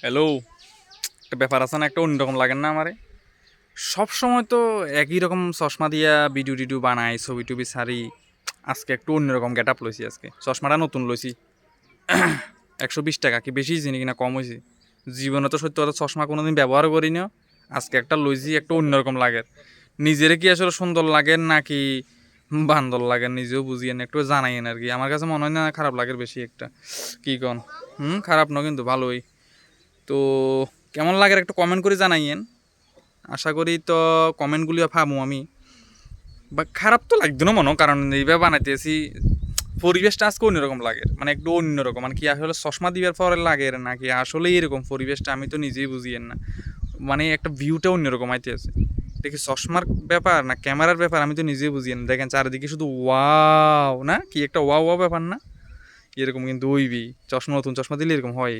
Hello, একটা ব্যাপার আছে না, একটা অন্যরকম লাগেন না আমারে? সব সময় তো একই রকম চশমা দিয়া ভিডিও টিডিও বানাই, ছবি টবি ছাড়ি। আজকে একটু অন্যরকম গেট আপ লইছি। আজকে চশমাটা নতুন লইছি। 120 টাকা কি বেশি চিনি কিনা কম হয়েছে? জীবনে তো সত্যি কথা চশমা কোনোদিন ব্যবহার করি না। আজকে একটা লইছি, একটা অন্যরকম লাগে। নিজেরে কি আসলে সুন্দর লাগে নাকি বান্দর লাগে নিজেও বুঝিয়ে না, একটু জানাইন আর কি। আমার কাছে মনে হয় না খারাপ লাগে বেশি একটা। কি কন? খারাপ না কিন্তু ভালোই। তো কেমন লাগে একটু কমেন্ট করে জানাইয়েন। আশা করি তো কমেন্টগুলিও পাবো আমি। বা খারাপ তো লাগতো না মনে, কারণ এইভাবে বানাইতেছি। পরিবেশটা আজকে অন্যরকম লাগে, মানে একটু অন্যরকম, মানে কি আসলে চশমা দিবার পরে লাগে নাকি আসলে এরকম পরিবেশটা আমি তো নিজেই বুঝিয়েন না। মানে একটা ভিউটা অন্যরকম আইতে আছে। দেখি চশমার ব্যাপার না ক্যামেরার ব্যাপার আমি তো নিজেই বুঝিয়েন। দেখেন চারিদিকে শুধু ওয়াও, না কি একটা ওয়াও ওয়াও ব্যাপার না? এরকম কিন্তু ওইবি চশমা, নতুন চশমা দিলে এরকম হয়।